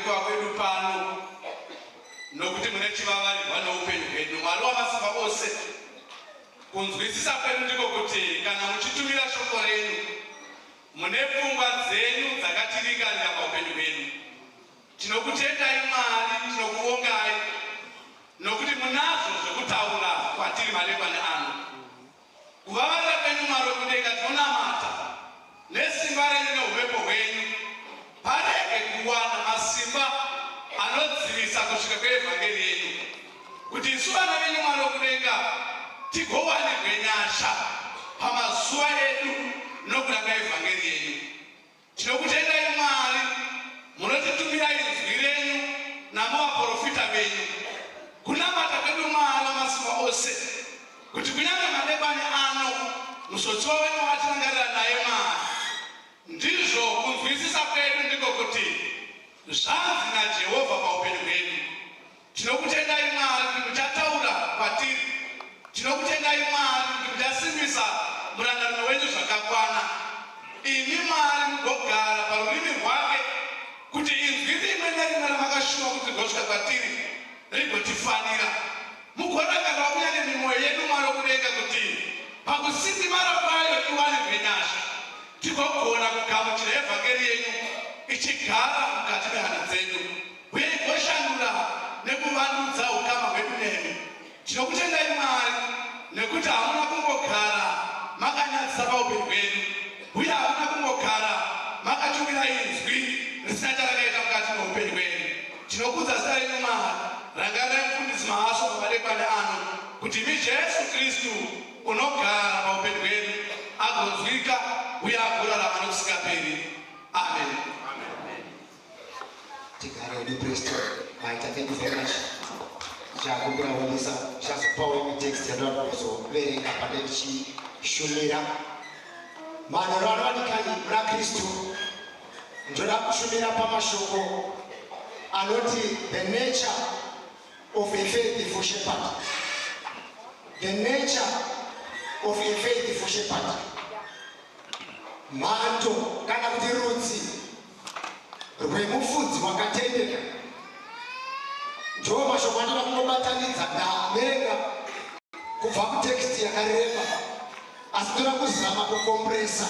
kuwa kwedu pano nokuti mune chivavarirwa noupenyu hwedu. Mwari wamasimba ose, kunzwisisa kwedu ndiko kuti kana muchitumira shoko renyu mune pfungwa dzenyu dzakatirikanya paupenyu hwedu. Tinokutendai Mwari, tinokuvongai nokuti munazvo zvekutaura kwatiri madekwana ano. Kuvavarira kwenyu Mwari wokudenga tinonamata nesimba renyu neuvepo hwenyu parege kuwana masimba anodzivisa kusvika kweevhangeri yenyu, kuti isu vana venyu Mwari wokudenga tigowanirwe nyasha pamazuva edu nokuda kweevhangeri yenyu. Tinokutendai Mwari, munotitumira inzwi renyu namuvaprofita venyu. Kunamata kwedu Mwari wamasimba ose kuti kunyange madekwana ano musodzi wenyu watirangarira naye Mwari, ndizvo kunzwisisa kwedu ndiko kuti zvanzi naJehovha paupenyu hwedu. Tinokutendai Mwari kuti muchataura kwatiri. Tinokutendai Mwari kuti muchasimbisa murangano wenyu zvakakwana. Imi Mwari mugogara parurimi rwake kuti inzwi rimwe nerimwe ramakashuma kuti rigosvika kwatiri rigotifanira. Mugorangarira kunyange mimoyo yedu Mwari wokudenga kuti pakusindimara kwayo iwanirwe nyasha, tigogona kugamuchira evhangeri yenyu ichigara mukati mehana dzedu uye igoshandura nekuvandudza ukama hwedu nemi. Tinokutendai Mwari nekuti hamuna kungogara makanyadzisa paupenyu hwedu uye hamuna kungogara makatumira inzwi risina charakaita mukati meupenyu hwedu. Tinokudza zita renyu Mwari. Rangarai mufundisi Mahaso pamadekwana ano kuti Jesu Kristu unogara paupenyu hwedu agonzwika uye agorarama nokusingaperi. Amen. Tigare Kristu. Thank you very much. Chakubura wabisa chakupawe mitext yadonzo very kapadechi shumira. Manoro anikani mra Kristu. Njoda kushumira pamashoko. Anoti the nature of a faithful shepherd. The nature of a faithful shepherd. Manto kana kuti rudzi rwemufudzi wakatendeka. Ndiwo mashoko andinoda kunobatanidza ndamenga kubva kutext yakareba, asi ndoda kuzama kukompresa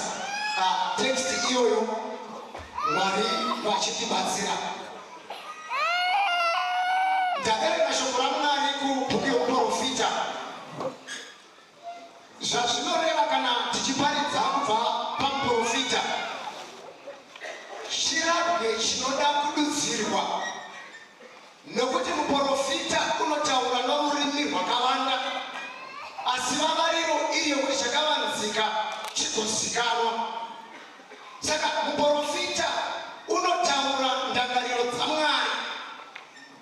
text iyoyo Mwari vachitibatsira. Ndakaverenga shoko raMwari kubhuku yomuprofita. Zvazvinoreva kana tichiparidza kubva pamuprofita, chirabwe chinoda kududzirwa, nokuti muprofita unotaura norurimi rwakawanda, asi vavariro iri yokuti chakavanzika chigozikanwa. Saka muprofita unotaura ndangariro dzaMwari,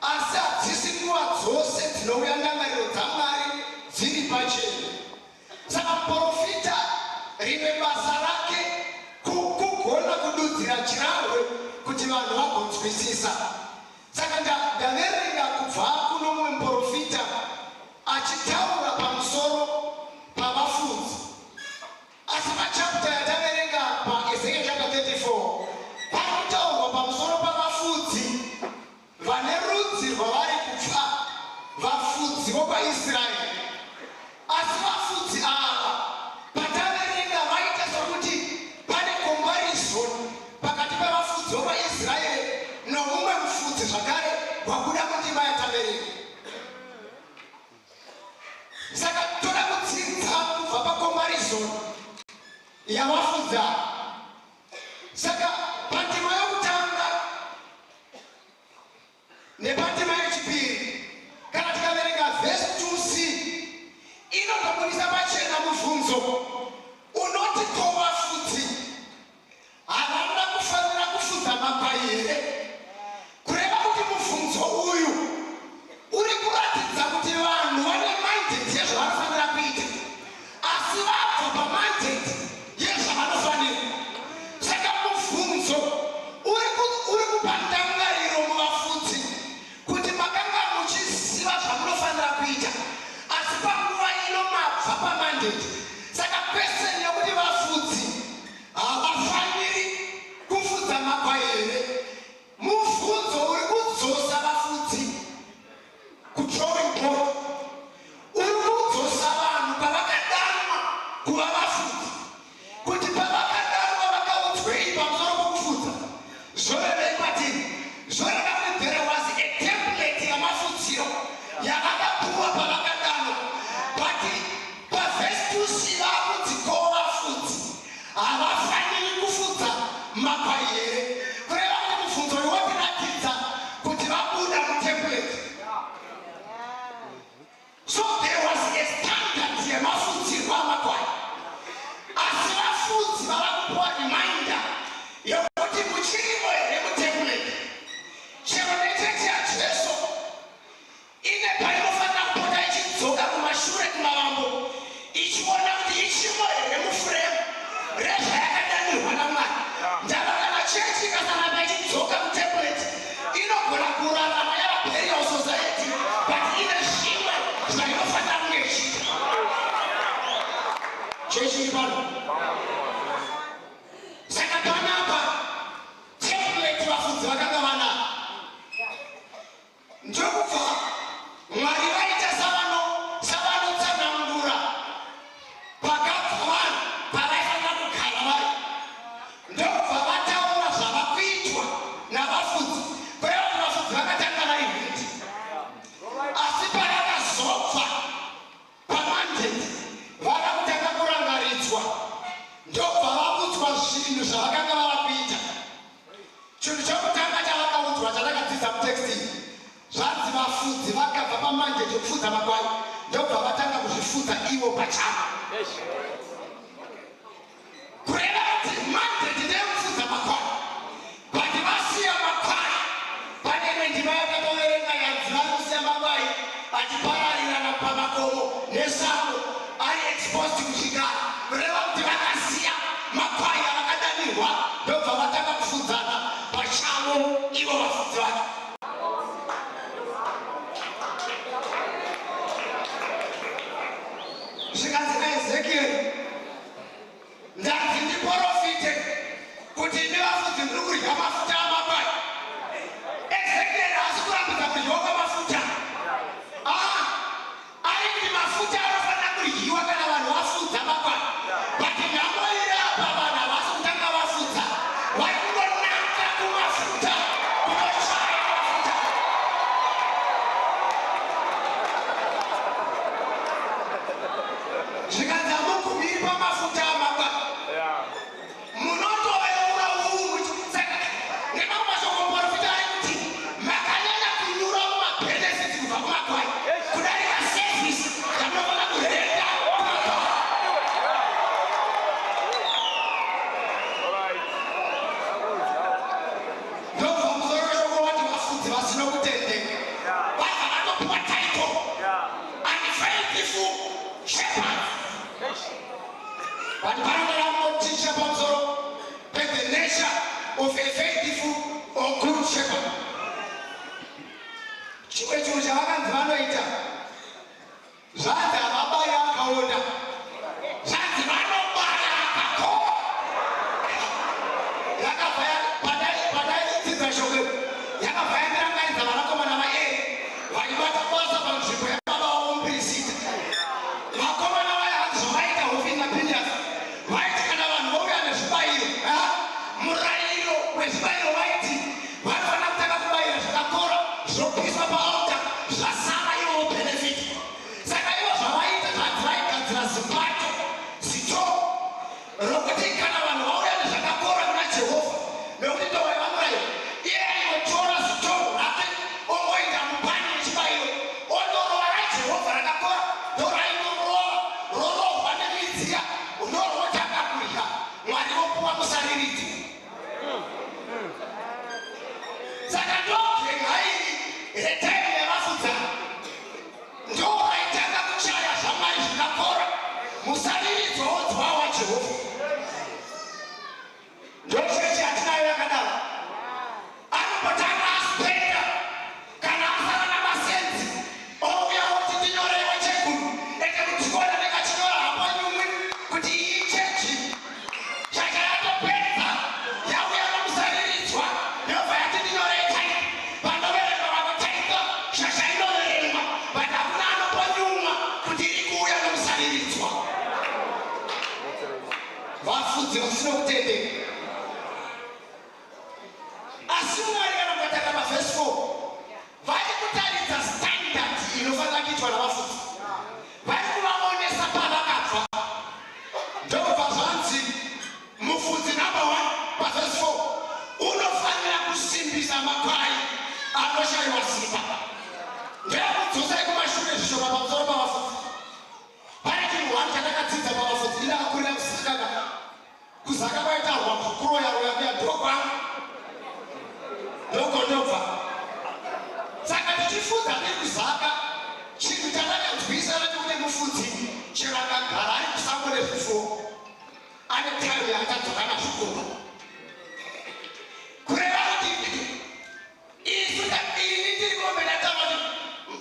asi hadzisi nguva dzose dzinouya ndangariro dzaMwari dziri pachena. Saka muprofita rimwe basa rake kugona kududzira chirahwe kuti vanhu vagonzwisisa. Saka ndaverenga kubva kuno mumwe muprofita achitaura pamusoro pavafudzi, asi pachapta yataverenga paEzekiel chapter 34 panotaurwa pamusoro pavafudzi vane rudzi rwavari kufa, vafudzi vokwaIsraeri. Asi vafudzi ava pataverenga vaita sokuti pane comparison pakati pevafudzi vokwaIsraeri nomumwe mufudzi zvakare wakuda kuti vayataverenga. Saka toda kudzidza kubva pacomparison yavafudzi ava. Saka pandima yokutanga nepandima yechipiri kana tikaverenga vhesi 2c inotobudisa pachena mubvunzo unoti ko vafudzi havana kufanira kufudza makwai here? Kureva kuti mubvunzo uyu uri kuratidza kuti vanhu vane mindset yezvavanofanira kuita, asi vabva pamindset yezvavanofanira. Saka mubvunzo uri kupa ndangariro muvafudzi kuti makwai here kureva kuti mubvunzo uyu wotiratidza kuti vabuda mutemplate. So there was a standard yemafudzirwa amakwai, asi vafudzi vava kupuwa reminder yokuti muchirimo here mutemplate. Chero nechechi yaJesu ine painofanira kupota ichidzoka kumashure kumavambo ichiona kuti ichimo here mufuremu rezvayakadanirwa naMwari. Ndava kana chechi ikasaramba ichidzoka kutemplate inogona kurarama yava burial society, but ine zvimwe zvainofanira kunge ichiita. Chechi iri pano. Saka panapa template vafudzi vakanga vanavo ndokubva Mwari vaita savanotsanangura pakabva vanhu pavaifanira kugara vari. Ndokubva vataura zvava kuitwa navafudzi, kureva kuti vafudzi vakatanga vaihindi. Asi pavakazobva pamandate vava kutanga kurangaridzwa, ndokubva vakudzwa zvinhu zvavakanga vava kuita. Chinhu chokutanga chavakaudzwa chandakadzidza muteksti, zvanzi vafudzi vakabva pamandate yokufudza makwai ndokubva vatanga kuzvifudza ivo pachavo. Kureva kuti mandate ndeyokufudza makwai, but vasiya makwai. Pane imwe ndima yakatoverenga yanzi vari kusiya makwai achipararirana pamakomo nesango ari exposed kuchigara, kureva kuti vakasiya makwai avakadanirwa ndokubva vatanga kufudzana pachavo ivo vafudzi vacho. Zvikanzi naEzekieri, ndanzi ndiprofite kuti imi vafudzi muri kudya mafuta amakwai. Ezekieri haasi kurambidza kudyiwa kwamafuta, ari kuti mafuta anofanira kudyiwa kana vanhu vafudza makwai. But nhamo iri apa vanhu havasi kutanga vafudza, vari kungonanga kumafuta, kunochaya mafuta. Zvikanzi hamugumiri pamafuta amakwai, munotoveura uru. Saka nemamwe mashoko muprofita ari kuti makanyanya kunyura mumabenefits kubva kumakwai kudarika sevhisi yamunofanira kurenda kumakwai. Ndobva musoro weshoko wati vafudzi vasino kutendeka vabva vatopiwa title unfaithful shepherds. But Parangara teacher pamusoro the nature of a faithful or good shepherd. Chimwe chinhu chavakanzi vanoita, zvanzi havabaya akaona, zvanzi vanobaya akakoma. Padaidzidza shoko yakabva yandirangaridza vanakomana vaEri vachibata basa panzvimbo yababa vavo mupirisita. Vakomana vaya hanzi zvavaita Hofni naPinehasi, vaiti kana vanhu vouya nezvibayiro, murayiro wezvibayiro vaiti vanofanira kutanga kubayira zvakakora zvinopiswa paalta zvasara ivo benefit. Saka ivo zvavaita zvanzi vaigadzira zipato, zito rokuti kana vanhu vauya nezvakakora kuna Jehovha nekuti ndovaiva murayiro, iye aigotora zito rake ongoita mupani wechibayiro ondorova raJehovha rakakora, ndoraindorova rorohwa nemidziya unorotanga kudya, Mwari vopuwa musariridzi. Saka ndobvenga iri retaimu yavafudza ndoraitanga kuchaya zvamwari zvikakora, musariridzo wodzwa waJehovha. Ndochechi hatinayo yakadaro. Anopotanga aspenda kana asara namasenzi ouya oti ndinyorewe cheguru ende kutikona nekachinyora hapa nyumwe kuti iyi chechi shaka yatopedza yauya nomusariridzwa yobva yati ndinyorei taita panovererwa vanotaita shasha inoverengwa, but hakuna anoponyumwa kuti iri kuuya nomusariridzwa. Vafudzi vasino kutendeka. Asi Mwari kana mukatanga pavhesi 4 vari kutaridza standard inofanira kuitwa navafudzi, vari kuvaonesa pavakabva. Ndobva zvanzi mufudzi number 1 pavhesi 4 kuroya uya ndokwa ndokondobva saka tichifudza nekuzaka chinhu chatakadzwisa nekuti mufudzi chero akagara ari kusango rezvifuwo ane tayo yaakadzoka nazvikoma kureva kuti isu ini tiri mombe ndatama kuti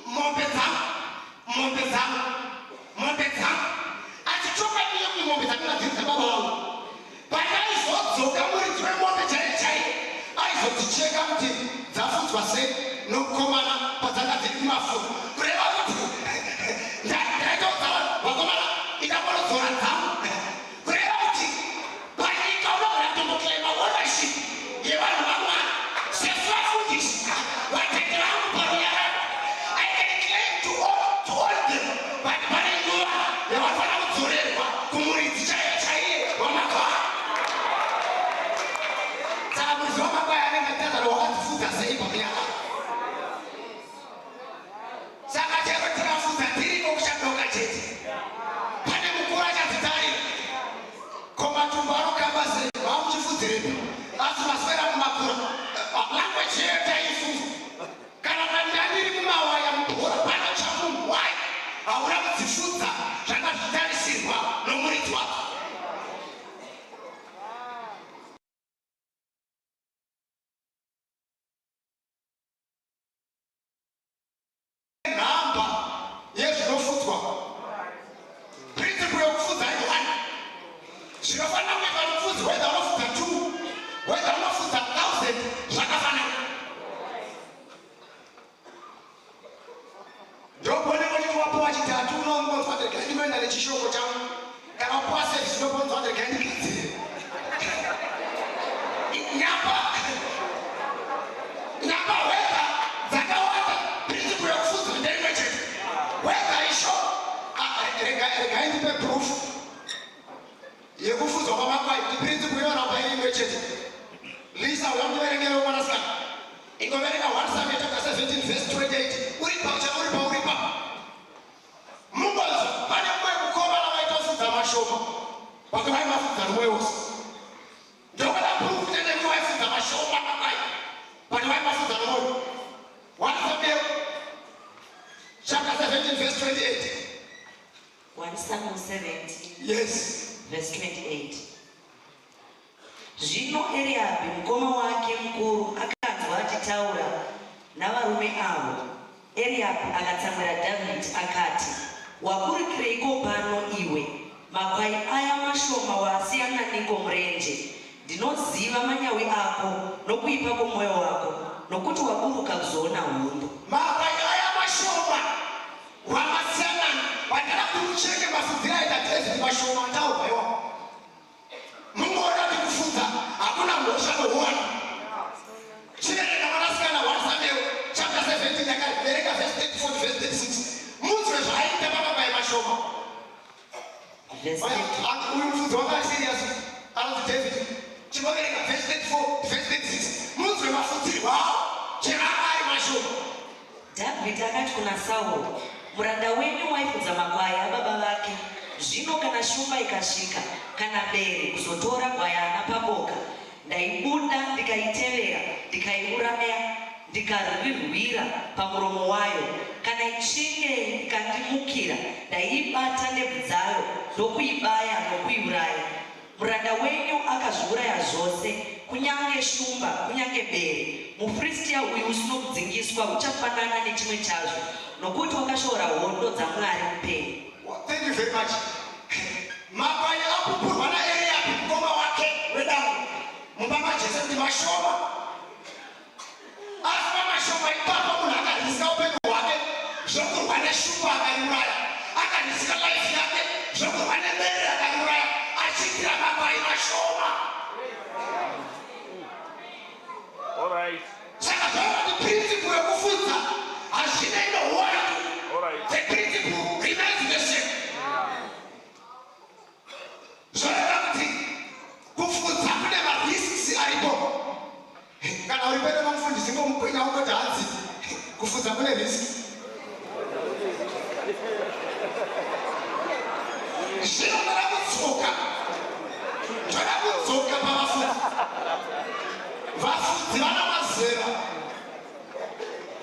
mombe dzangu achichoka iyo kuti mombe dzakanadziridza baba vangu pandaizodzoka muridzi wemombe chaichai aizoticheka kuti dzafudzwa sei nokukomana padzanga dziri kumafu kureva kuti ndaitodza vakomana indamborodzora dzangu kureva kuti panyika unogona tomboklaima ownership yevanhu vamwari sesu vafundisi vatete vangu parunyararo I can claim to all them but pane nguva yavafana kudzorerwa kumuridzi chaiye wamakwai saka muridzi wamakwai anenge atazara wakadzifudza sei parunyararo saka chero tikafudza tiriko kuchadoka chete pane mukuru achadzitaira komatumbu anokamba sei vamuchifudzirepo asi maswera mumakura language yeyo taifudza kana mandandiri mumawaya mubhora pana chamumwai hauna kudzifudza zvanga zvitarisirwa nomuridzi wako nhamba yezvinofudzwa principle yokufudza i1 zvinofanira kuita mufudzi whether unofudza 2 whether unofudza 1000 zvakafanana ndokuoneka kuti wapuwa chitatu unongonzwa kuti regai ndinoenda nechishoko changu kana wapuwa sevhisi unogonzwa kuti regai ndigadzire nyamba whether dzakawanda principle yokufudza ndeimwe chete whether isho regai ndipe proof yekufudzwa kwamakwai principle iyoramba iri imwe chete lisa uyamuverengera wemwanasikana ingoverenga 1 Samuel chapter 17 verse 28 uripa mungonzwa pane mumwe mukomana vaitofudza mashoma vake vaimafudza rumwe wose ndokada proof kuti ndenge vaifudza mashoma makwai pane vaimafudza rumwe 1 Samuel chapter 17 verse 28 1 Samuel 17 yes verse 28 Zvino Eriabi mukoma wake mukuru akanzwa achitaura navarume avo. Eriabi akatsamwira David akati, wakurukireiko pano iwe? Makwai aya mashoma wasiyana niko murenje. Ndinoziva manyawi ako nokuipa kwomwoyo wako nokuti waburuka kuzoona hundu. Makwai aya mashoma wamasiyana vandana kurucheke mafudzira aita David mashoma ndaubaiwa. Mungoona kuti kufudza hakuna mhosva nohuwana. Chiverera mwanasikana 1 Samuel chapter 17 yakabereka verse 34 to verse 36. Munzwe zvaaita makwai mashoma. Uyu mufudzi wakati serious anoti David. Chimovereka verse 34 to verse 36. Munzwe mafudzirwa avo chiranga ari mashoma. David akati kuna Saul, muranda wenyu waifudza makwai ababa vake. Zvino kana shumba ikasvika, kana bere kuzotora gwayana paboka, ndaibuda ndikaitevera, ndikaiuraya, ndikarirwira pamuromo wayo. Kana ichinge ikandimukira, ndaiibata ndebvu dzayo, ndokuibaya nokuiuraya. Muranda wenyu akazviuraya zvose, kunyange shumba, kunyange bere. Mufristiya uyu usino kudzingiswa uchafanana nechimwe chazvo, nokuti wakashora hondo dzaMwari mupenyu. Thank you very much. Makwai akupurwa naEriabi mukoma wake wedangu mumba maJese kuti mashoma. Asi pamashoma ipapo munhu akarisika upenyu hwake zvokurwa neshumba akaiuraya. Akarisika life yake zvokurwa nebere akaiuraya. Achiitira makwai mashoma. Saka zvava kuti principle yokufudza hazvina inohwara. The principle remains the same. Zvoreva kuti kufudza kune marisks aripo. Kana uri pene nomufundisi ngomupwenya ungoti hanzi kufudza kune risks. Zvinoda kutsoka. Zvoda Tadzoka pavafudzi. Vafudzi vana mazera.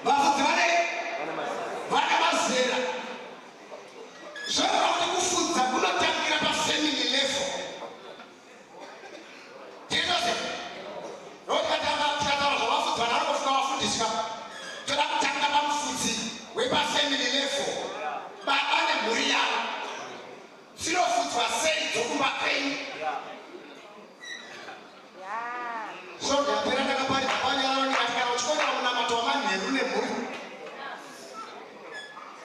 Vafudzi vana mazera. Zvoreva kuti kufudza kunotangira pafamily level. Tinoze. Tikataura zvavafudzi vana vanofika vafundiswa. Toda kutanga pamufudzi wepafamily level. Baba nemhuri yavo. Dzinofudzwa sei dzokumba kwenyu. So ndapera ndakaparidza panyara ndikati kana uchikonera munamato wamanheru nemhuri.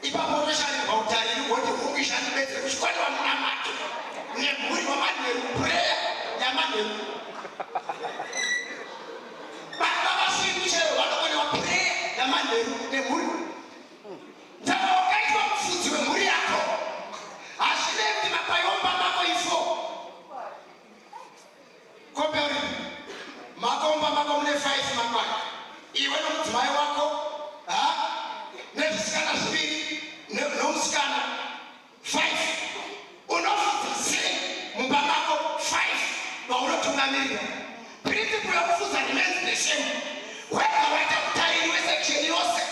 Ipapo unosharirwa utariri kuti ungishandibetsere kuchikonera munamato nemhuri wamanheru prayer yamanheru. Baba vasimuchero vanokonewa prayer yamanheru nemhuri. Ndaba wakaitwa mufudzi wemhuri yako. Hazvinei kuti mapayomba mako ifo. Kombeuri makomba mako mune 5 makwai. Iwe nomudzimai wako nezvisikana zviviri nomusikana 5. Unofudza sei mumba mako 5 vaunotungamirira. Principle yokufudza remains the same. Wega waita mutariri wesection yose.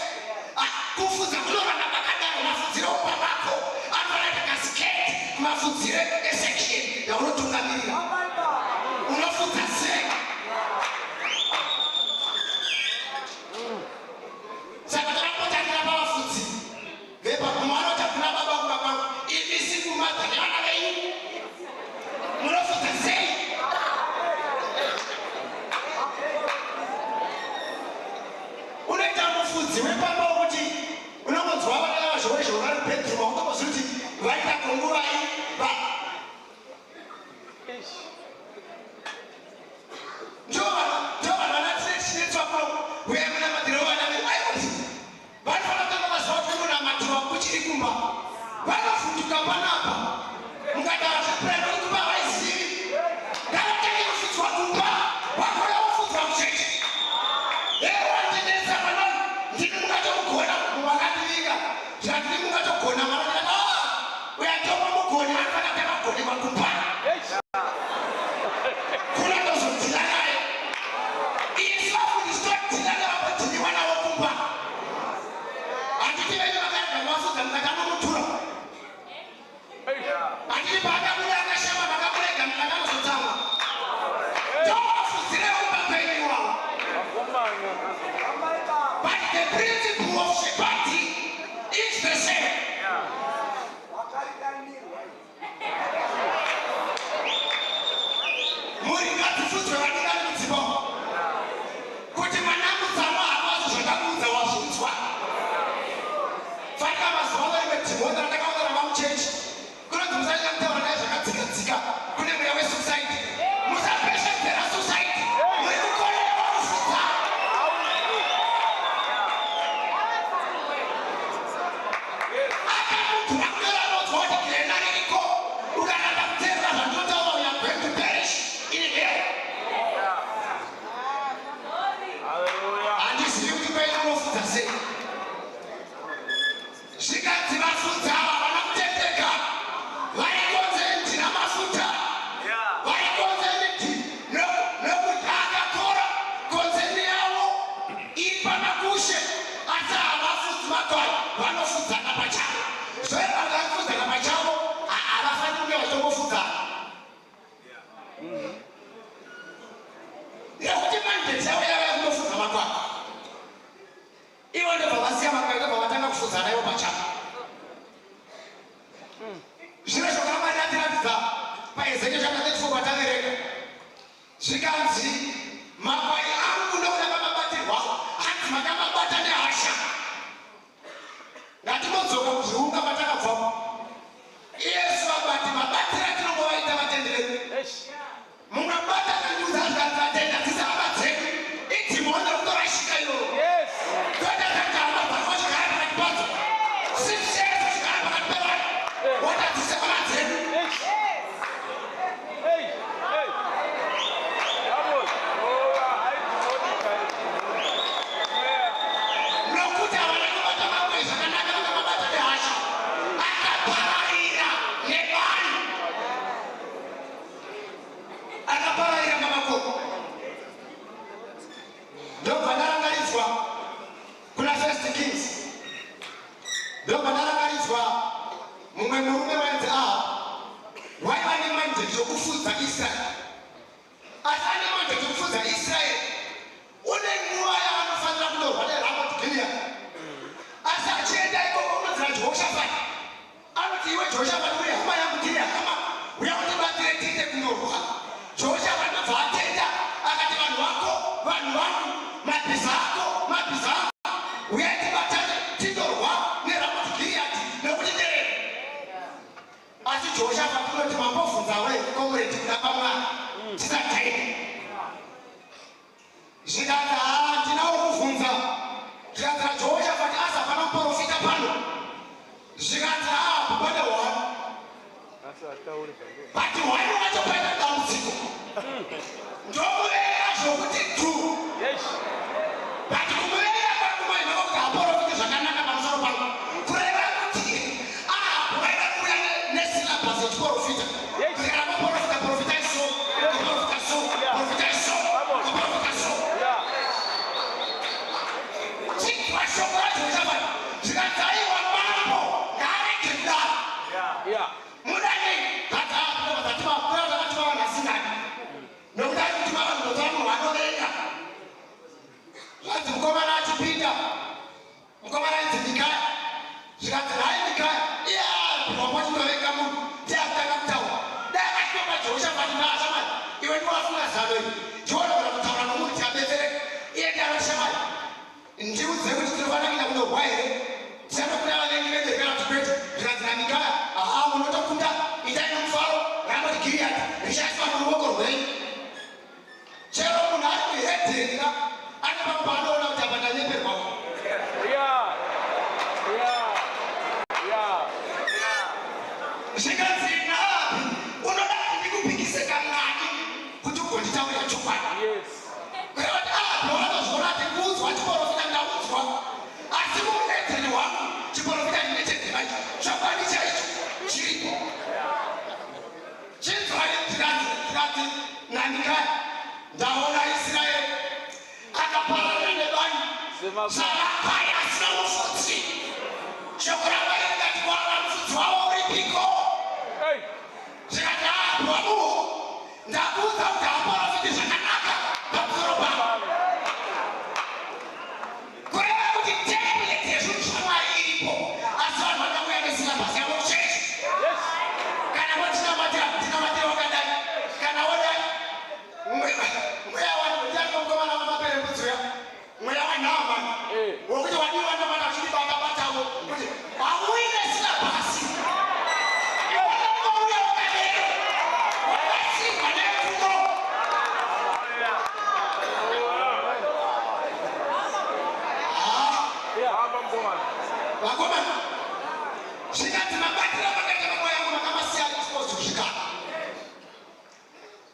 Kufudza kunorana kwakadaro mafudziro mumba mako. Anofanira kasiketi kumafudziro esection yaunotungamirira. Unofudza sei? Saka takapotangira pavafudzi vepaguma vanoti kuna baba kuba kwangu imi sikumadza nevana venyu. Munofudza sei? Unoita mufudzi wepamba wokuti unongonzwa vana vazhowezhoura vari bedroom wakutokoziva kuti vaita konguvai. Ndovanhu vanatsinetswa uya munamatiro vana veaiwasi vanofana kutanga mazuva kuti munamatiro wakuchiri kumba vanovhunduka panapa mukataura zvepurani kuti pavaizivi ndakatenge kufudzwa kumba wakoya kufudzwa mucheche wandinetsa manoni ndini mungatogona vakandivika zvandini mungatogona manoni uya ndoma mugoni anofana temagoni makumba kuna ndozodzira naye isu vafundiswa navapatini vana vokumba. Handiti venyu vakaenda mavafudza mukatanomutura. Handiti paakabuda akashama vakamurega mukatanozodzama. Ndovafudzire umba penyu iwawo. But the principle of shepherding is the same. Muri ngatifudzwe vadingani mudzipo. Kuti mwanangu dzama havazi zvakakunza wazvinzwa. Fanika mazuva vari vedhimoni randakaona ravamuchechi. Kunonzi musanyanya kutaura naye zvakadzikadzika. Kune mweya wesuicide. Musapeshedzera suicide. Muri kukorera kufudza. Akamutura kunyora anonzwa kuti genda ririko. Ukananda kuteerera zvandinotaura we are going to perish in hell. Handizivi kuti penyu unofudza sei. Zvikanzi vafudzi ava havana kutendeka. Vari konzendi namafuta. Vari konzendi nekudya akakora. Konzendi yavo iri pamakushe. Asi havafudzi makwai vanofudzana pachavo. Zvoenda vakafudzana pachavo havafaniri kunge vachitongofudzana. Nekuti mandate yavo yava yakunofudza makwai. Ivo ndobva vasiya makwai ndobva vatanga kufudzana ivo pachavo. Zviro zvakamari atiratidza paEzekiel chapter 34 kwataverenga. Zvikanzi makwai angu ndokuda kwamabatirwa hanzi makamabata nehasha. Ngatimodzoka kuzviunga patakabvapo. Yesu vabati mabatiro atinongovaita vatendereri. Mungabata kandiudza zvikadzatenda dzisahamba dzedu. Idhimoni rokutorashika iroro. Toita zvakagara mabhafu achigara pakati padzo. Sishezo chigara pakati pevanhu. Watadzisa hama dzedu. kutaura chokwadi. Kureva kuti ndovatozviona kuti kuudzwa chiprofita ndaudzwa, asi muudedzeri hwangu chiprofita ndinechedzimba icho chokwadi chaicho chiripo. Chinzwai tikati nanikai ndaona Israeri akaparana nevanhu zvavapai asina mufudzi. Shoko ravaringati kwava mufudzi wavo uripiko. Zvikati bwamuwo ndakuudza kuti haprofiti zvakanaka pamusoro pavo. Kureva kuti template yezvinhu zvamwari iripo, asi vanhu vakauya nesilabhasi yavo chechi. Kana watinamatira wakadai, kana wodai mweya wandiamukomana wamaperembudzi uya, mweya waNaamani wokuti wadiwa ndamana vachidibata-batawo kuti hauyi nesilabhasi. Iwauya wakadero wakasikwa nepfumo. Vakomana, zvikati mabatira makaita mamweya angu makamasiya exposed kusvikana.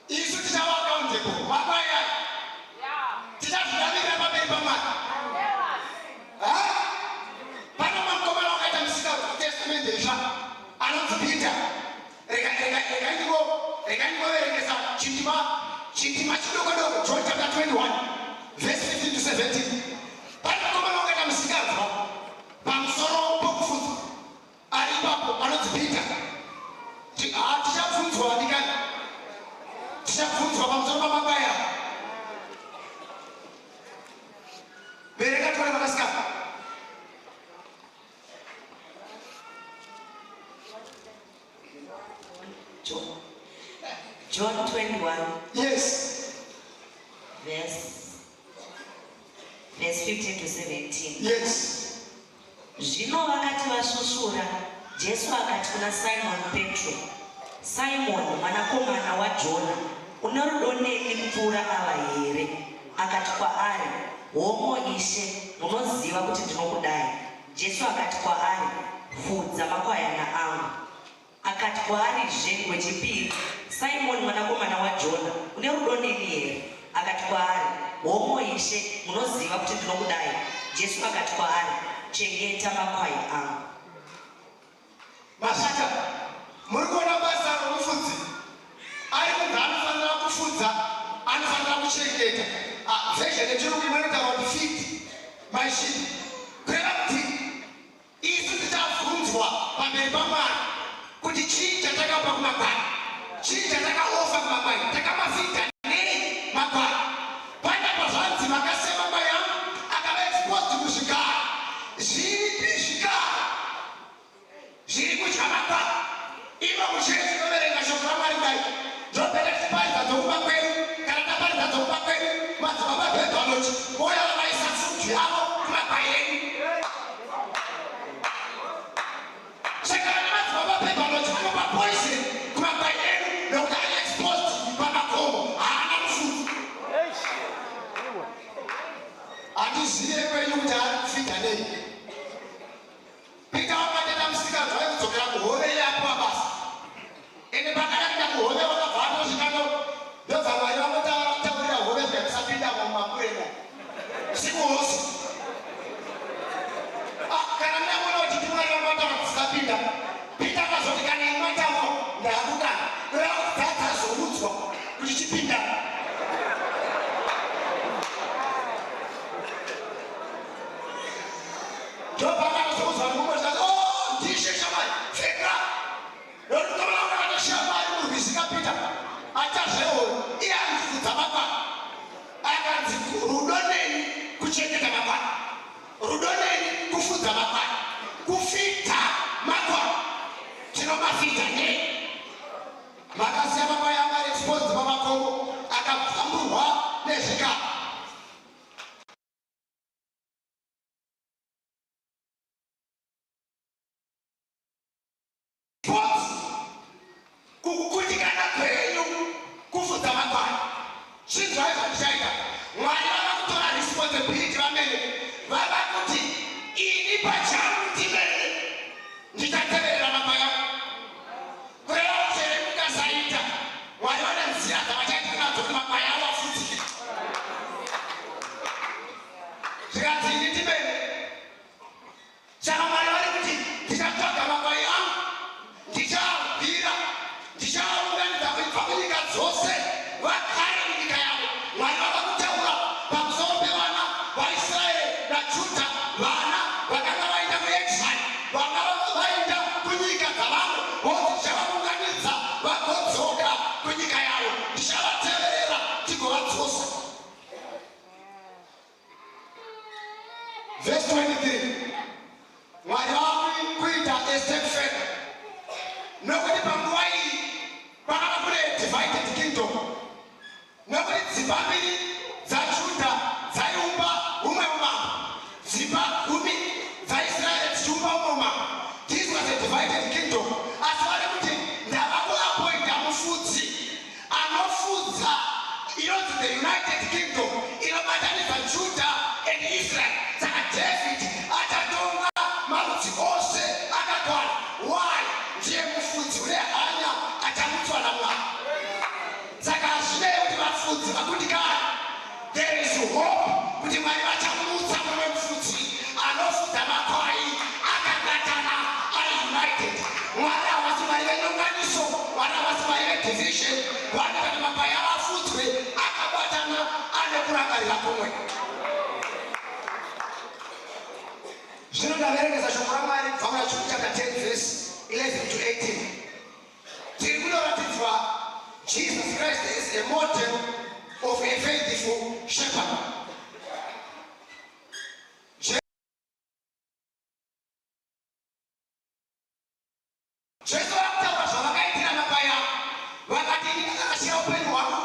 Isu tichawakaunzepo makwaya tichazvidavirira pamberi paMwari. Pana mukomana wakaita musika wetestamende itsva anonzi Peter. Regai ndingoverengesa chitima chidoko-doko, John chapter 21 verse 15 to 17. Pana mukomana wakaita musikazwa pamusoro pokufudza ari ipapo anonzi Peter. Tichabvunzwa ndikani, tichabvunzwa pamusoro pamakwaya. Verenga tione vakasikana. John 21 Yes. verse 15 to 17. Yes. Zvino vakati vasvoshora, Jesu akati kuna Simon Petro, Simon mwanakomana waJona, une rudo neni kupfuura ava here? Akati kwaari, homo Ishe, munoziva kuti ndinokudai. Jesu akati kwaari, fudza makwayana angu. Akati kwaarizve wechipiri, Simon mwanakomana waJona, une rudo neni here? Akati kwaari, homo Ishe, munoziva kuti ndinokudai. Jesu akati kwaari, chengeta makwai angu. Masvika, muri kuona basa romufudzi. Ari munhu anofanira kufudza, anofanira kuchengeta. Version yechirungu imwe inotaura kuti feed my sheep. Kureva kuti isu tichabvunzwa pamberi paMwari kuti chii chatakapa kumakwai, chii chatakaofa kumakwai, takamafidha nei makwai. Pana pazvanzi makasiya makwai angu akava exposed kuzvigaro. Zviripi zvigaro zviri kudya makwai? Ima muchechi unoverenga shoko raMwari kudai, ndopeta tichiparidza dzokuba kwedu. Kana taparidza dzokuba kwedu, madzibaba edu anoti vouya vavaisa fudzi yavo kumakwai edu. Saka vana madzibaba edu anoti vanopa poison kumakwai edu nekuti ari exposed pamakomo, haana mufudzi. Handizive kwenyu kuti ari kufidha nei. Peter wakatenda musikazwa waikudzokera kuhove yapo pabasa. Ende pakada kuita kuhove wakabva atosvikano, ndobva Mwari vanotaurira hove zvekisapindamo mumakuremo usiku hwose. Kana munaona kuti Mwari vanotaura kuti zvisapinda, Peter akazoti kana imatauro ndakudana, kureva kuti dzadzazoudzwa kuti chipinda. Ndopakazoudzwa rumwe zvati, ndishe shamwari, pfeka. Nokuti toona kuti shamwari murwisi Peter achazveona, iye anofudza makwai. Akanzi rudo neni kuchengeta makwai, rudo neni kufudza makwai, kufidha makwai. Tinomafidha nei? Makasiya makwai anga ari exposed pamakomo, akabvamburwa nezvikara. Kukukutikana kwenyu kufudza makwai chinzwai zvandichaita. Mwari vava kutora responsibility vamene, vava kuti ini pachangu ndimene ndichateverera makwai angu. Kureva kuti here mukasaita, Mwari vane nzira dzavachaita nadzo kuti makwai avo dzimba mbiri dzaJudha dzaiumba umwe umambo, dzimba 10 dzaIsraeri dzichiumba umwe umambo. This was a divided kingdom. Asi vari kuti ndava kuapointa mufudzi anofudza inonzi the United Kingdom inobatanidza Judah and Israel. Saka David achatonga marudzi ose akakwana. Why? Ndiye mufudzi une hanya achamutswa naMwari. Saka hazvinei kuti vafudzi vakundikana. There is hope kuti Mwari vachamutsa mumwe mufudzi anofudza makwai akabatana ari united. Mwari havasi Mwari venyonganiso, Mwari havasi Mwari vedivision. Vanoda kuti makwai avafudzwe akabatana ane kurangarira kumwe. Zvino ndaverengesa shoko raMwari kubva muna chapter 10 verse 11 to 18. Tiri kunoratidzwa Jesus Christ is a model of a faithful shepherd. Jesu akataura zvavakaitira makwai avo. Vakati ndakasiya upenyu hwangu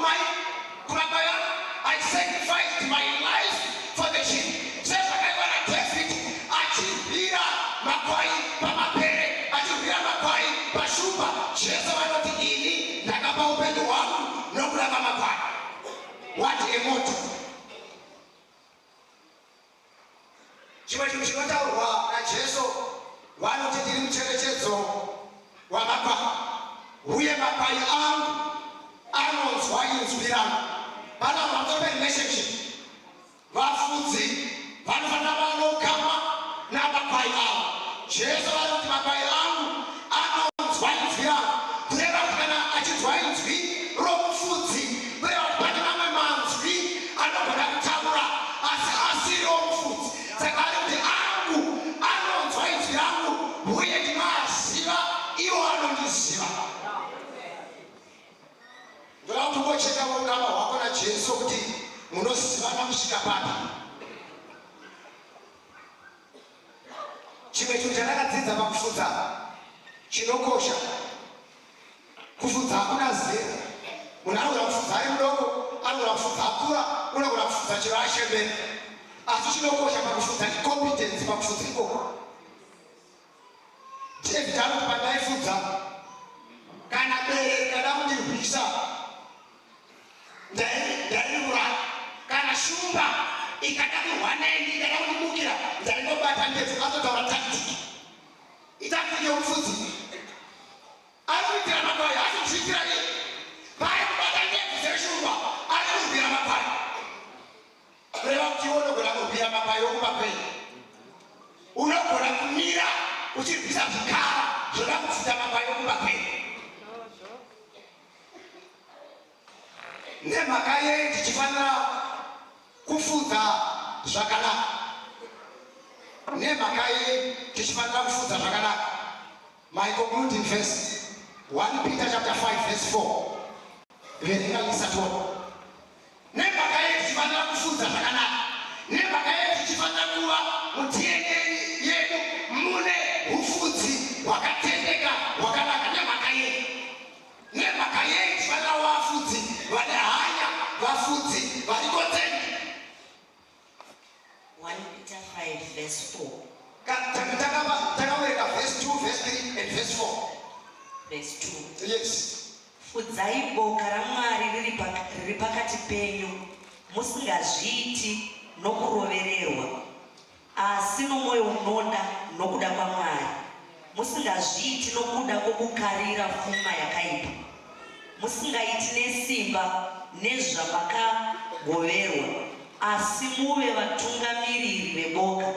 kumakwai avo. I sacrificed my life for the sheep. Sezvakaitwa naDavid achirwira makwai pamapere, achirwira makwai pashupa. Jesu vanoti ini ndakapa upenyu hwangu nokuda kwamakwai. What a model. Chimwe chinhu chinotaurwa naJesu vanoti tiri mucherechedzo wamakwai, uye makwai angu anonzwa inzwi rangu. Pana pamusoro perelationship. Vafudzi vanofanira vanogama namakwai avo. Jesu vanoti makwai angu anonzwa inzwi rangu. Kureva kuti kana achinzwa inzwi romufudzi, kureva kuti pane mamwe manzwi anogona kutaura asi asiri omufudzi. Saka ari kuti angu anonzwa inzwi rangu uye ndinoaziva iwo anondiziva. Ndoda kuti ungocheka ukama hwako naJesu kuti munozivana kusvika papi. Chimwe chinhu chandakadzidza pakufudza chinokosha, kufudza hakuna zera. Munhu anogona kufudza ari mudoko, anogona kufudza akura, unogona kufudza chero ashembera. Asi chinokosha pakufudza icompetence pakufudza ikoko. David anoti pandaifudza kana bere rikada kundirwisa ndairura, kana shumba ikada kurwanaini ikada kundimukira ndainobata ndebvu. Atotaura tactic. Itactic yomufudzi ari kuitira makwai, asi kuzviitira iye. Pai kubata ndebvu dzeshumba ari kurwira makwai. Kureva kuti iwe unogona kurwira makwai wokumakwai. Unogona kumira uchirwisa zvikara zvoda kufudza makwai wokumakwai. Nemhaka yei tichifanira kufudza zvakanaka? Nemhaka yei tichifanira kufudza zvakanaka? My concluding verse 1 Peter chapter 5 verse 4. Verenga lisatona. Nemhaka yei tichifanira kufudza zvakanaka? Nemhaka yei tichifanira kuva mutienderi yedu mune ufudzi hwakatendeka hwakanaka? Nemhaka yei? Nemhaka yei tichifanira vafudzi vane hanya, vafudzi vari content? 1 Peter 5 verse 4. Takavereka verse 2, verse 3 and verse 4. Verse 2. Yes. Fudzai boka raMwari riri pakati penyu, musingazviiti nokurovererwa, asi nomwoyo unoda nokuda kwaMwari. Musingazviiti nokuda kwokukarira pfuma yakaipa. Musingaiti nesimba nezvamakagoverwa, asi muve vatungamiriri veboka.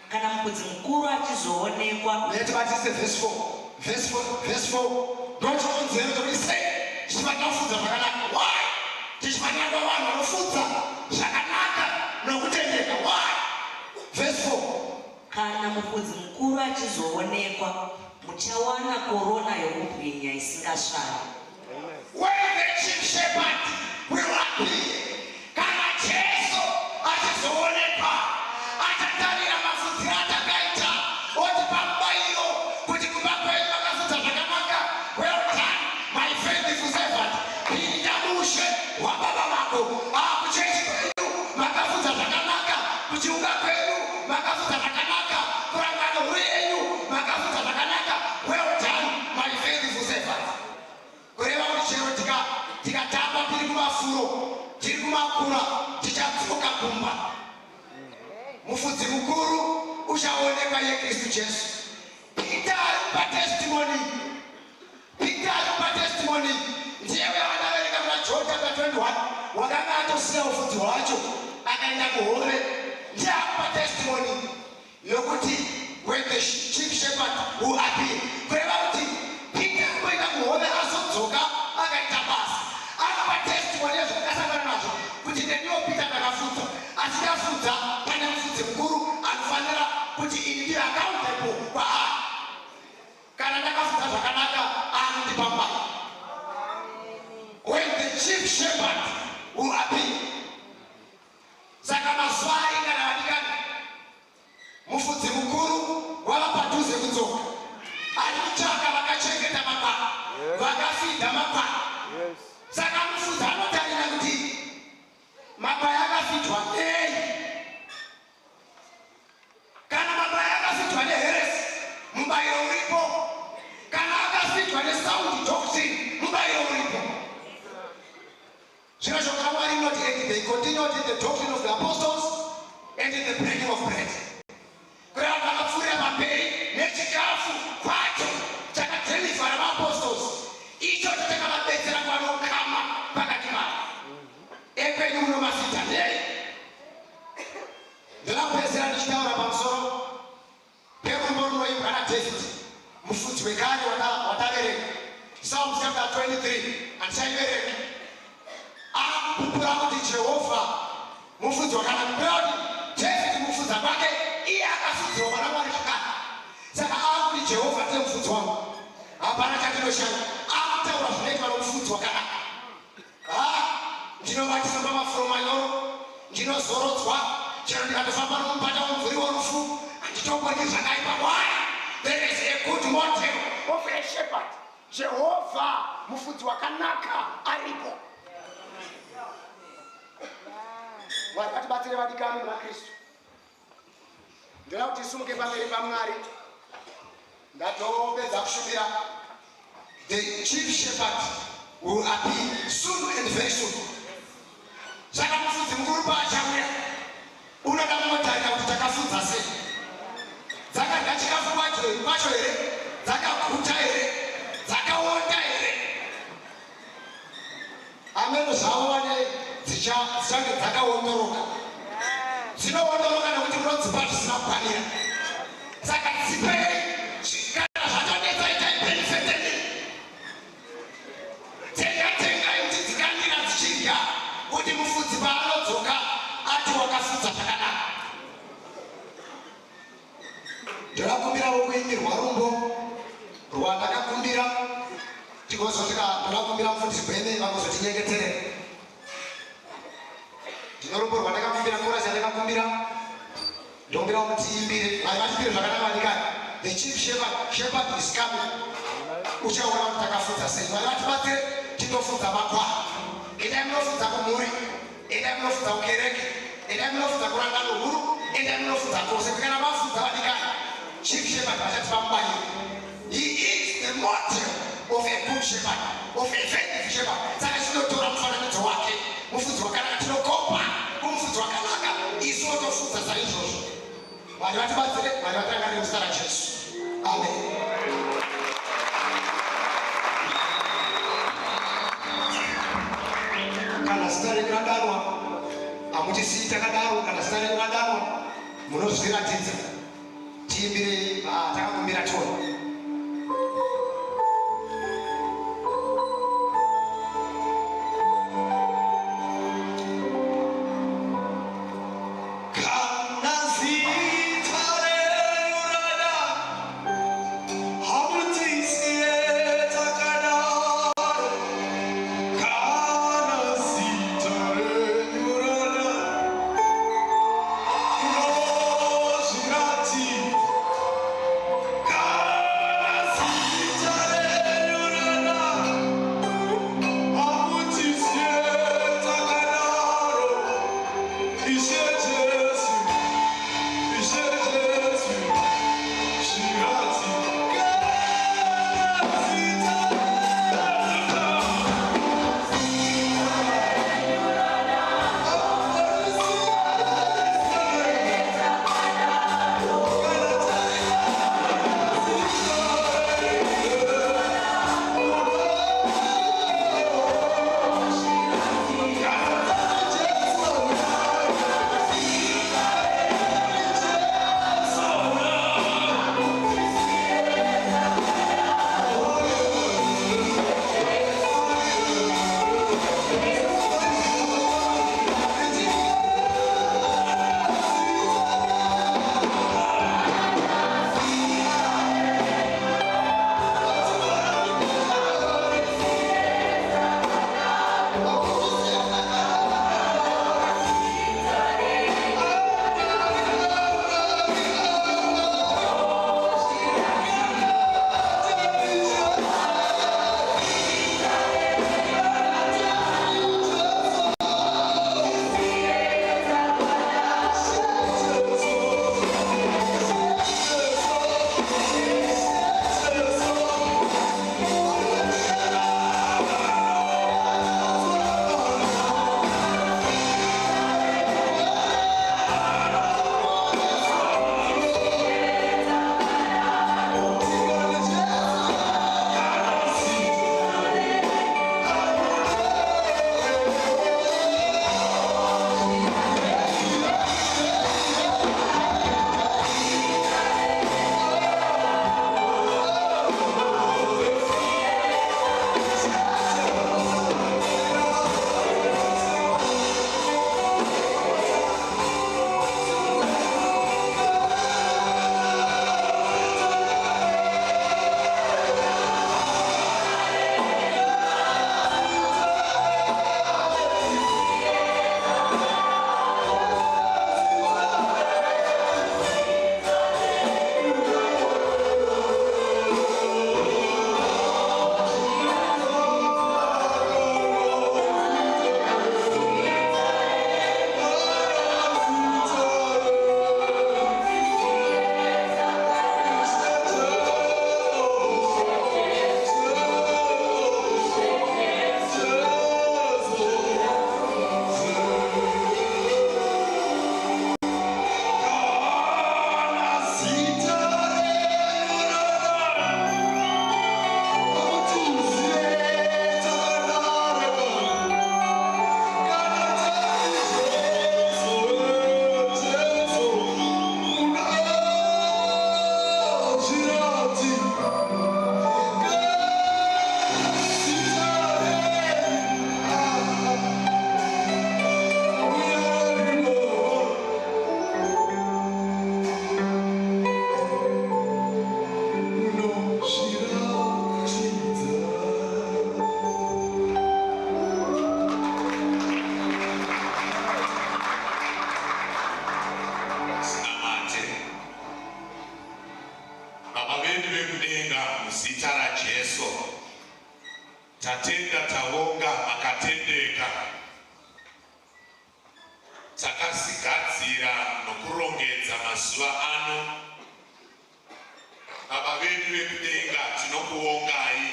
Kana mukudzi mukuru achizoonekwa. Netibatise verse 4. Verse 4. Ndochikonzero chokuti sei tichifanira kufudza zvakanaka. Why? Tichifanira kuva vanhu vanofudza zvakanaka nokutendeka. Why? Verse 4. Kana mukudzi mukuru achizoonekwa, muchawana korona yokubwinya isingasvani. When the chief shepherd will appear, kana Jesu achizoonekwa, achatarira mafudzi atakaita, oti pamubayiro kuti kumba kwenyu makafudza zvakanaka. Well done, my faithful servant. Pinda mushe wababa vako. makura tichadzoka kumba. Mufudzi mukuru uchaonekwa yeKristu Jesu. Peter alipa testimony. Ndiye wanavereka muna John chapter 21 wakanga atosiya ufudzi hwacho akaenda kuhove. Ndiye akupa testimony yokuti when the chief shepherd who appeared, kureva kuti Peter kuenda kuhove azodzoka akaita basa. Akapa testimony zvakasangana nazvo kuti ndeniwo Peter ndakafudza, asi ndafudza pane mufudzi mukuru anofanira kuti ini ndiye accountable kwaari. Kana ndakafudza zvakanaka anondipa mbiri. When the chief shepherd who appeared, saka mazuva aringana adikana, mufudzi mukuru wava padhuze kudzoka. Ari kutsvaka vakachengeta makwai, vakafidha makwai. Saka mufudzi anotarira kuti makwai akafidhwa nei. Kana makwai akafidhwa neheresi, mubayiro uripo. Kana akafidhwa nesound doctrine, mubayiro uripo. Zvino zvokamwari inoti they continued in the doctrine of the apostles and in the breaking of bread. Kureva vakapfuurira pamberi nechikafu kwacho chakadheliverwa navaapostles. Ichocho chakavabetsera kuvanokama pakati mavo. Ekwenyu munomafidha nei? Ndinopedzera ndichitaura pamusoro perumbo runoimbwa naDavid, mufudzi wekare watavereka. Psalms chapter 23 andichaivereka. Akupupura kuti Jehovha mufudzi wakanaka. Kureva kuti David mufudza kwake iye akafudziwa mwana Mwari zvakare. Saka akuti Jehovha ndiye mufudzi wangu, hapana chandinoshanda. Akutaura zvinoitwa nomufudzi wakanaka. Ndinobatisa pamafuro manyoro, ndinozorodzwa, chero ndikatofamba nomupata womumvuri worufu, handitomboti zvakaipa. Why? There is a good model of a shepherd. Jehovha mufudzi wakanaka aripo. Mwari vatibatsire vadikani muna Kristu. Ndoda kuti tisumuke pamberi paMwari. Ndatopedza kushumira. The chief shepherd will appear soon and very soon. Saka mufudzi mukuru paachauya, unoda kunotarira kuti takafudza sei. Dzakadya chikafu kwacho here? Dzakaguta here? Dzakaonda here? Ameno zvaone dzichange dzakaondoroka. Dzinoondoroka nekuti munodzipa zvisina kukwanira. Saka dzipei kana zvatonetsa itai benefiteni. Tengai kuti dzikandira dzichidya kuti mufudzi paanodzoka ati wakafudza zvakanaka. Ndakakumbirawo kuimbirwa rumbo rwandakakumbira tikozosvika. Ndakakumbira mufundisi Gwene vakuzotinyengeterera. Ndino rumbo rwandakakumbira, korasi yandakakumbira. Ndokumbira kuti tiimbire, vatipire zvakanaka vadikani. The chief shepherd is coming. Uchaona kuti takafudza sei. Vatibatsire titofudza makwai. Endai munofudza kumhuri, endai munofudza kukereke, endai munofudza kurangano huru, endai munofudza kwose. Kana mafudza vadikani, chief shepherd achatipa mubayiro. He is the model of a good shepherd, of a effective shepherd. Saka tinotora mufananidzo wake, mufudzi wakanaka, tinokopa kumufudzi wakanaka. Isu tofudza saizvozvo. Mwari vatibatsire, Mwari vatanganire muzita raJesu. Amen. Kana zita renyu radanwa, hamuchisiyi takadaro. Kana zita renyu radanwa, munozviratidza. Tiimbire takakumbira Tony. takasigadzira nokurongedza mazuva ano. Baba vedu vekudenga, tinokuongai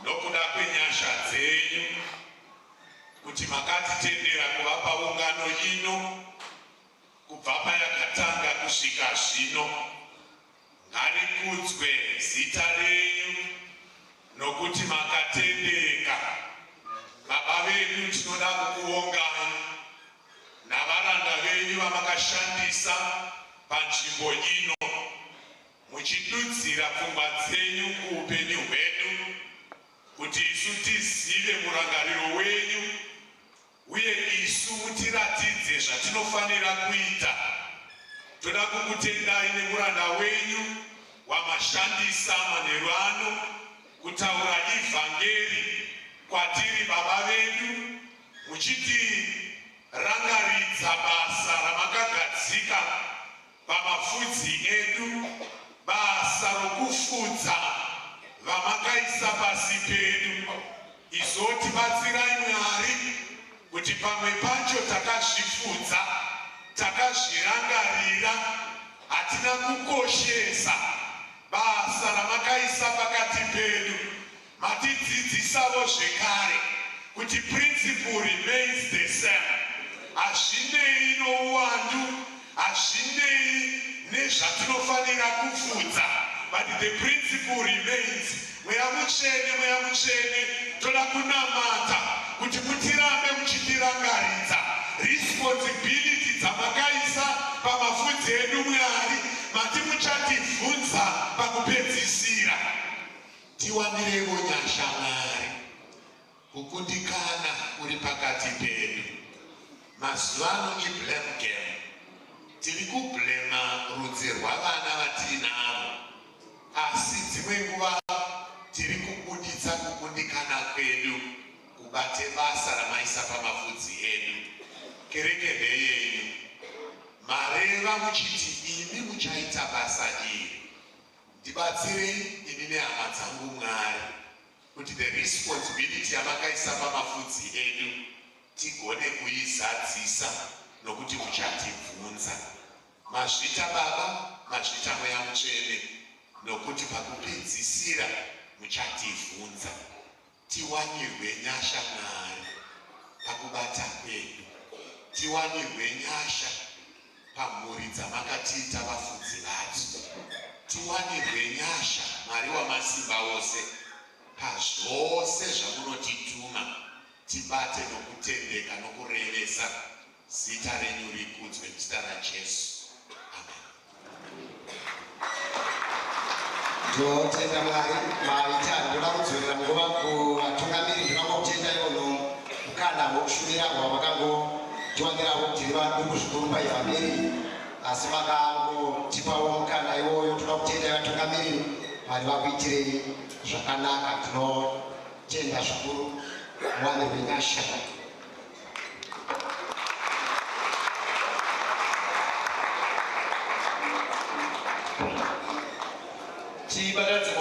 nokuda kwenyasha dzenyu kuti makatitendera kuvapa ungano ino kubva payakatanga kusvika zvino. Ngarikudzwe zita renyu nokuti makatendeka. Baba vedu, tinoda kukuongai navaranda venyu vamakashandisa panzvimbo ino, muchidudzira pfungwa dzenyu kuupenyu hwedu, kuti isu tizive murangariro wenyu uye isu mutiratidze zvatinofanira kuita. Toda kukutendai nemuranda wenyu wamashandisa manheru ano kutaura ivhangeri kwatiri baba vedu, muchitirangaridza basa ramakagadzika pamafudzi edu, basa rokufudza vamakaisa pasi pedu. Izotibatsirai Mwari kuti pamwe pacho takazvifudza, takazvirangarira, hatina kukoshesa basa ramakaisa pakati pedu. Matidzidzisawo zvekare kuti principle remains the same. Hazvinei nouwandu, hazvinei nezvatinofanira kufudza, but the principle remains. Mweya mutsvene, toda kunamata kuti mutirambe muchitirangaridza responsibility dzamakaisa pamafudzi edu. Mwari, mati muchativhunza pakupedzisira. Tiwanirewo nyasha Mwari, kukundikana uri pakati pedu. Mazuva ano iblame game. Tiri kublema rudzi rwavana vatinavo, asi dzimwe nguva tiri kubuditsa kukundikana kwedu kubate basa ramaisa pamafudzi edu. Kereke ndeyenyu. Mareva muchiti imi muchaita basa iri. Ndibatsirei imi nehama dzangu Mwari kuti the responsibility yamakaisa pamafudzi edu tigone kuizadzisa, nokuti muchativhunza. Mazvita Baba, mazvita Mweya Mutsvene, nokuti pakupedzisira muchativhunza. Tiwanirwe nyasha Mwari pakubata kwedu. Tiwanirwe nyasha pamhuri dzamakatiita vafudzi vadzo. Tiwanirwe nyasha Mwari wamasimba ose pazvose zvamunotituma. Tibate nokutendeka nokurevesa. Zita renyu rikudzwe, zita raJesu. Amen. Ndinotenda Mwari maita ndoda kudzorera nguva kuvatungamiri. Ndinoda kutenda ivo mukana wokushumira wavakangotiwanirawo kuti vaduku zvikuru paivhangeri, asi makangotipawo mukana iwoyo. Toda kutenda vatungamiri, Mwari vakuitirei zvakanaka. Tinotenda zvikuru, muwanirwe nyasha. Tibatatse